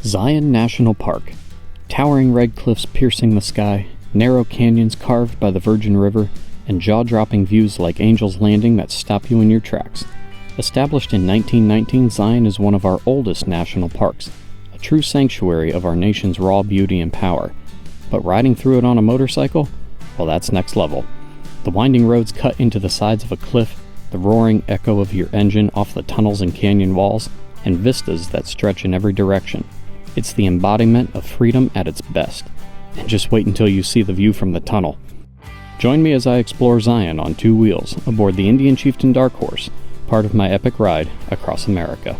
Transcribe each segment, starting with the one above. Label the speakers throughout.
Speaker 1: Zion National Park. Towering red cliffs piercing the sky, narrow canyons carved by the Virgin River, and jaw-dropping views like Angel's Landing that stop you in your tracks. Established in 1919, Zion is one of our oldest national parks, a true sanctuary of our nation's raw beauty and power. But riding through it on a motorcycle? Well, that's next level. The winding roads cut into the sides of a cliff, the roaring echo of your engine off the tunnels and canyon walls, and vistas that stretch in every direction. It's the embodiment of freedom at its best. And just wait until you see the view from the tunnel. Join me as I explore Zion on two wheels aboard the Indian Chieftain Dark Horse, part of my epic ride across America.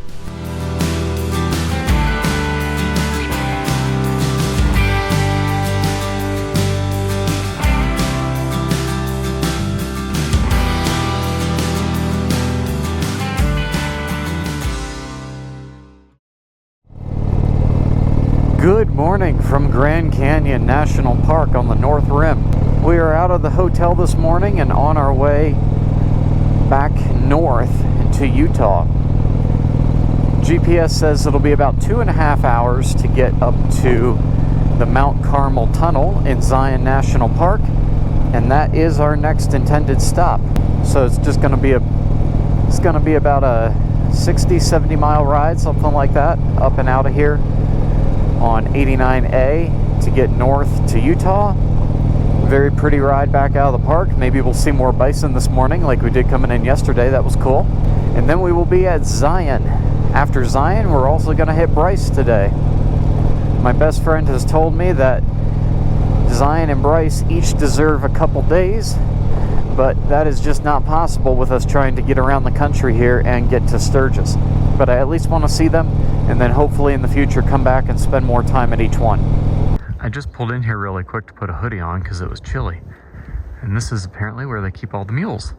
Speaker 2: Good morning from Grand Canyon National Park on the North Rim. We are out of the hotel this morning and on our way back north to Utah. GPS says it'll be about 2.5 hours to get up to the Mount Carmel Tunnel in Zion National Park, and that is our next intended stop. So it's just going to be about a 60-70 mile ride, something like that, up and out of here on 89A to get north to Utah. Very pretty ride back out of the park. Maybe we'll see more bison this morning like we did coming in yesterday. That was cool. And then we will be at Zion. After Zion, we're also going to hit Bryce today. My best friend has told me that Zion and Bryce each deserve a couple days, but that is just not possible with us trying to get around the country here and get to Sturgis. But I at least want to see them, and then hopefully in the future come back and spend more time at each one. I just pulled in here really quick to put a hoodie on because it was chilly. And this is apparently where they keep all the mules.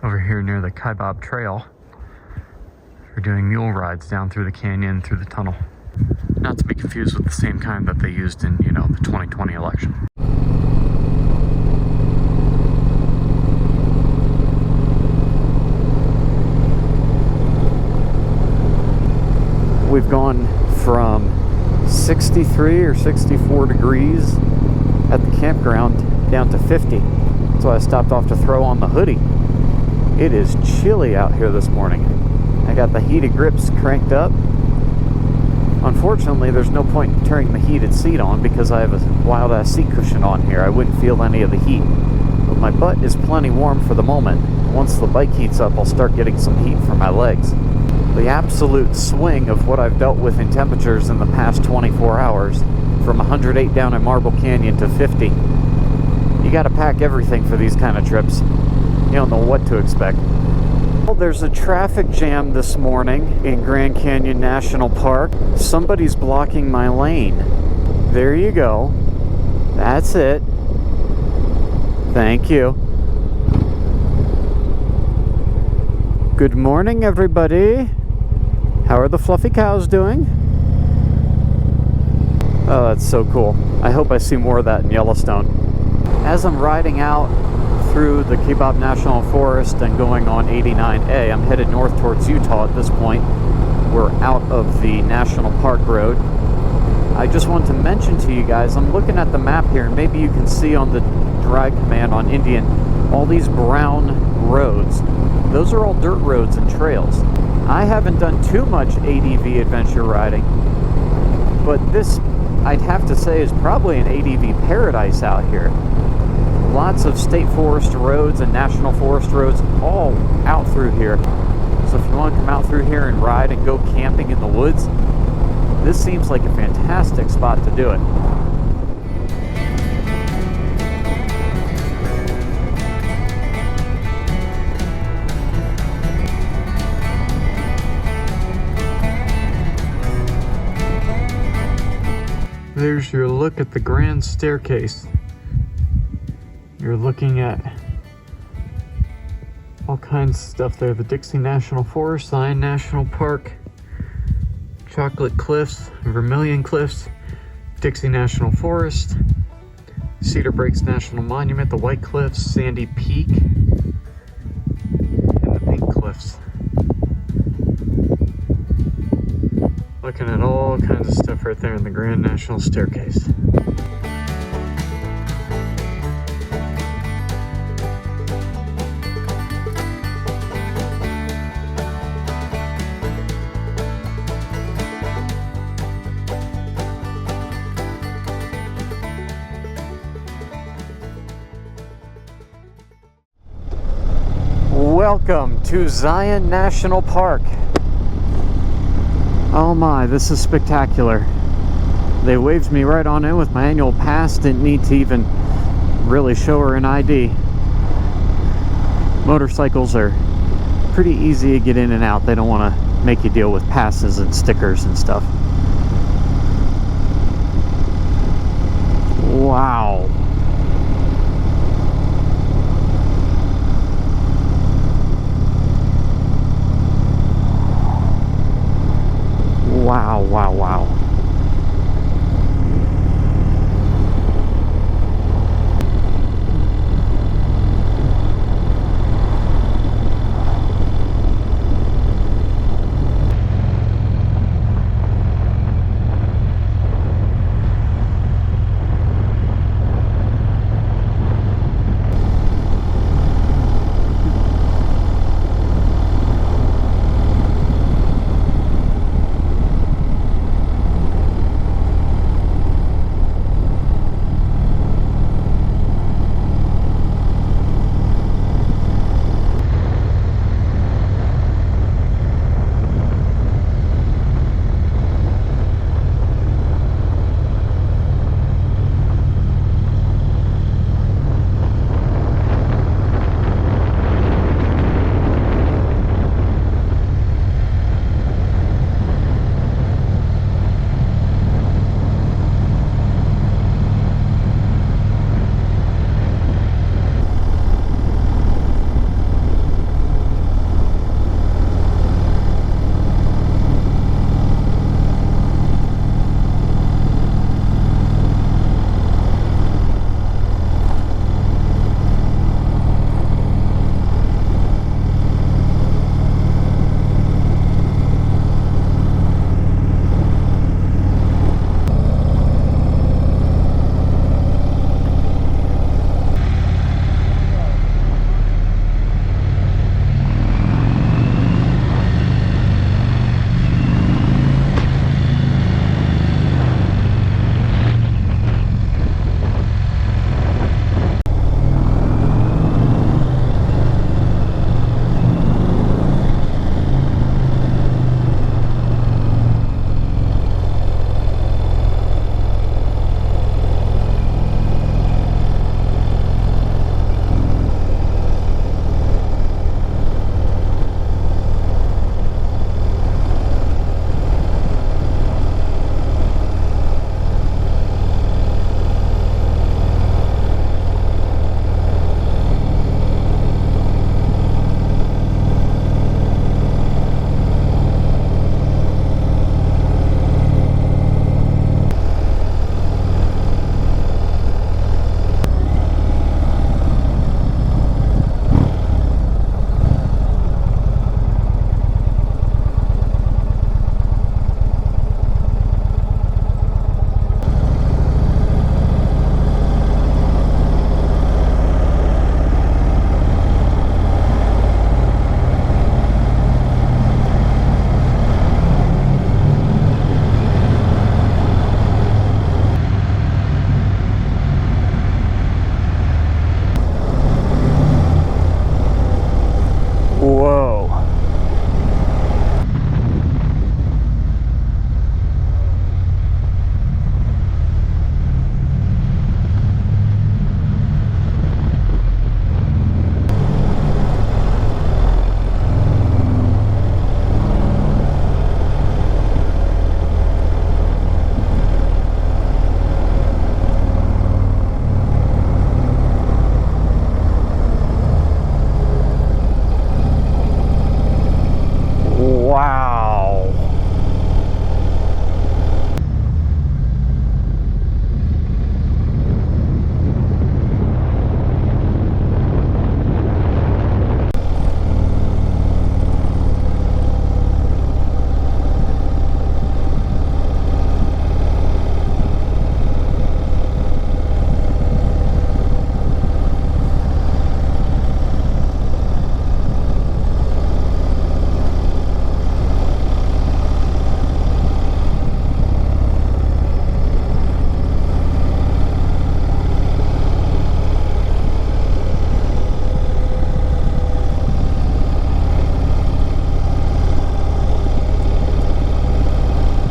Speaker 2: Over here near the Keibab Trail. We're doing mule rides down through the canyon, through the tunnel. Not to be confused with the same kind that they used in, the 2020 election. We've gone from 63 or 64 degrees at the campground down to 50. So I stopped off to throw on the hoodie. It is chilly out here this morning. I got the heated grips cranked up. Unfortunately, there's no point in turning the heated seat on because I have a wild ass seat cushion on here. I wouldn't feel any of the heat. But my butt is plenty warm for the moment. Once the bike heats up, I'll start getting some heat from my legs. The absolute swing of what I've dealt with in temperatures in the past 24 hours, from 108 down in Marble Canyon to 50. You gotta pack everything for these kind of trips. You don't know what to expect. Well, there's a traffic jam this morning in Grand Canyon National Park. Somebody's blocking my lane. There you go. That's it. Thank you. Good morning, everybody. How are the fluffy cows doing? Oh, that's so cool. I hope I see more of that in Yellowstone. As I'm riding out through the Keibab National Forest and going on 89A, I'm headed north towards Utah at this point. We're out of the National Park Road. I just want to mention to you guys, I'm looking at the map here, and maybe you can see on the drag command on Indian, all these brown roads. Those are all dirt roads and trails. I haven't done too much ADV adventure riding, but this, I'd have to say, is probably an ADV paradise out here. Lots of state forest roads and national forest roads all out through here. So if you want to come out through here and ride and go camping in the woods, this seems like a fantastic spot to do it. There's your look at the grand staircase. You're looking at all kinds of stuff there. The Dixie National Forest, Zion National Park, Chocolate Cliffs, Vermilion Cliffs, Dixie National Forest, Cedar Breaks National Monument, the White Cliffs, Sandy Peak, and the Pink Cliffs. Looking at all kinds of stuff right there in the Grand National Staircase. Welcome to Zion National Park. Oh my, this is spectacular. They waved me right on in with my annual pass, didn't need to even really show her an ID. Motorcycles are pretty easy to get in and out. They don't want to make you deal with passes and stickers and stuff. Wow. Wow, wow, wow.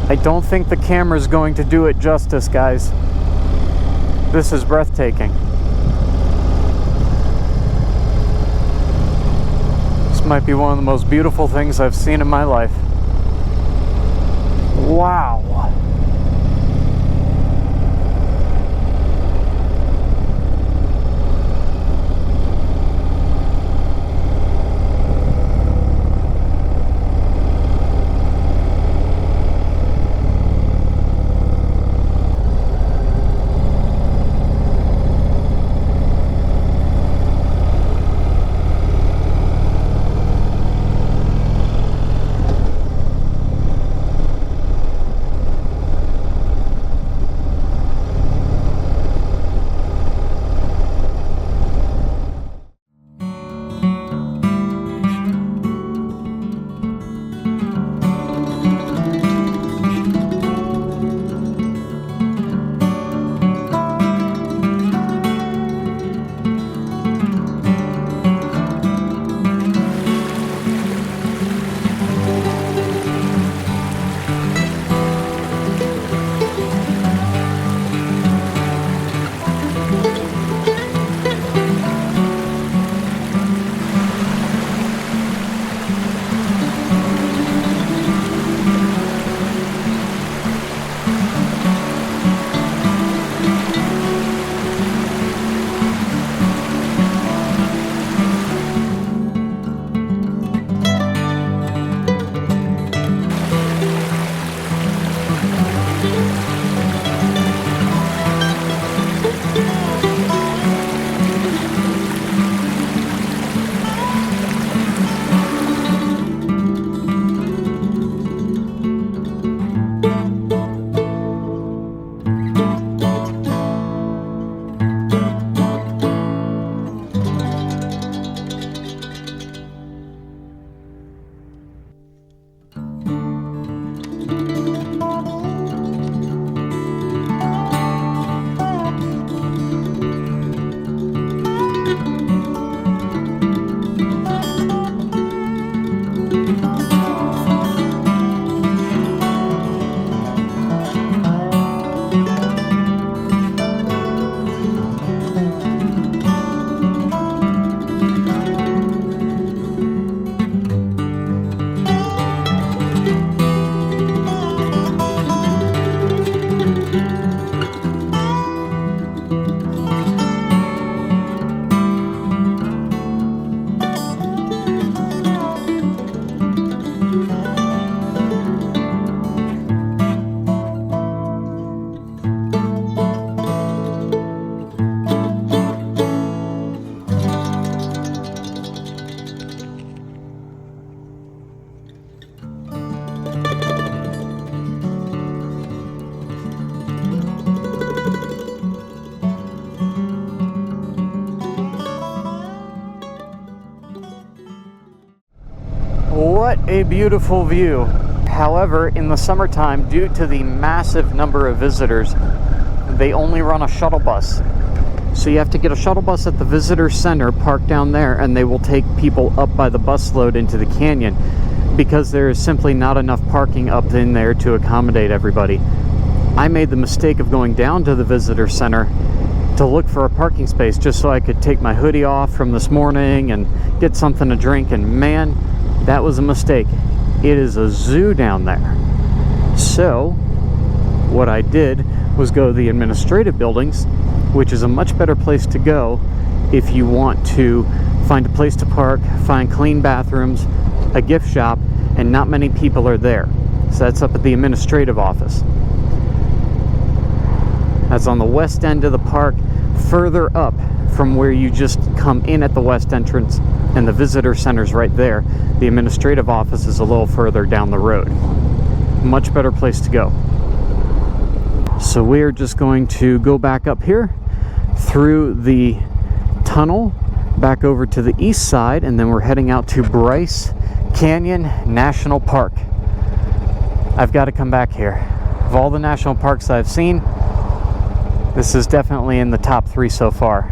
Speaker 2: I don't think the camera's going to do it justice, guys. This is breathtaking. This might be one of the most beautiful things I've seen in my life. Wow. What a beautiful view. However, in the summertime, due to the massive number of visitors, they only run a shuttle bus. So you have to get a shuttle bus at the visitor center, park down there, and they will take people up by the busload into the canyon because there is simply not enough parking up in there to accommodate everybody. I made the mistake of going down to the visitor center to look for a parking space just so I could take my hoodie off from this morning and get something to drink, and man, that was a mistake. It is a zoo down there. So what I did was go to the administrative buildings, which is a much better place to go if you want to find a place to park, find clean bathrooms, a gift shop, and not many people are there. So that's up at the administrative office. That's on the west end of the park, further up from where you just come in at the west entrance, and the visitor center's right there. The administrative office is a little further down the road. Much better place to go. So we're just going to go back up here through the tunnel back over to the east side, and then we're heading out to Bryce Canyon National Park. I've got to come back here. Of all the national parks I've seen, this is definitely in the top 3 so far.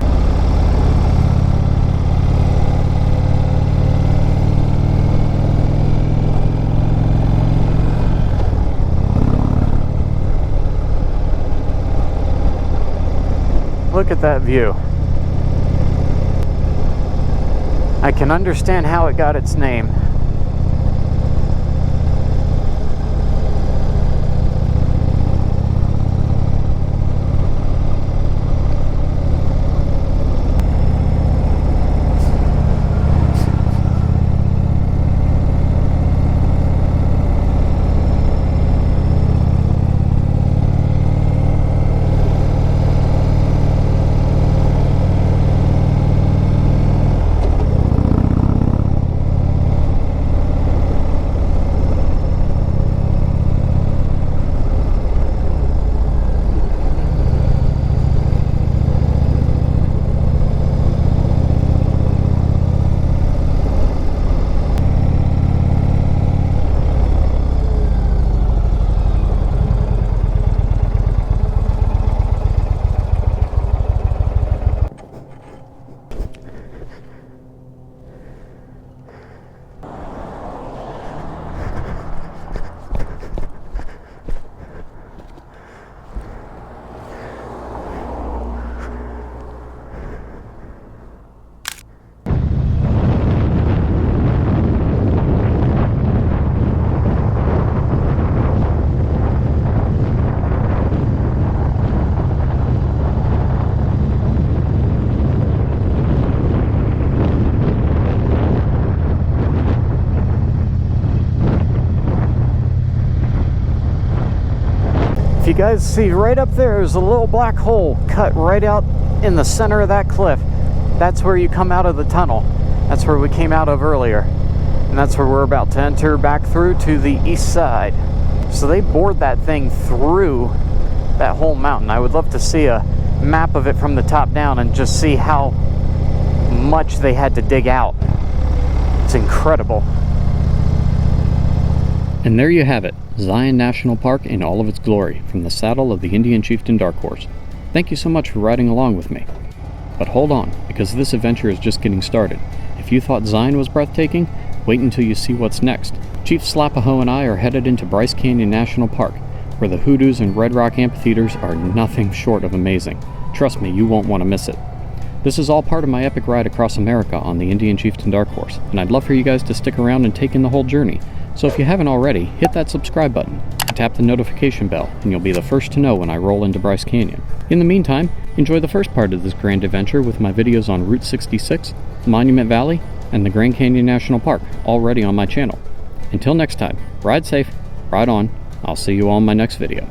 Speaker 2: Look at that view. I can understand how it got its name. If you guys see right up there, there's a little black hole cut right out in the center of that cliff. That's where you come out of the tunnel. That's where we came out of earlier. And that's where we're about to enter back through to the east side. So they bored that thing through that whole mountain. I would love to see a map of it from the top down and just see how much they had to dig out. It's incredible.
Speaker 1: And there you have it, Zion National Park in all of its glory, from the saddle of the Indian Chieftain Dark Horse. Thank you so much for riding along with me. But hold on, because this adventure is just getting started. If you thought Zion was breathtaking, wait until you see what's next. Chief Slapahoe and I are headed into Bryce Canyon National Park, where the hoodoos and Red Rock amphitheaters are nothing short of amazing. Trust me, you won't want to miss it. This is all part of my epic ride across America on the Indian Chieftain Dark Horse, and I'd love for you guys to stick around and take in the whole journey. So if you haven't already, hit that subscribe button, tap the notification bell, and you'll be the first to know when I roll into Bryce Canyon. In the meantime, enjoy the first part of this grand adventure with my videos on Route 66, Monument Valley, and the Grand Canyon National Park, already on my channel. Until next time, ride safe, ride on, I'll see you all in my next video.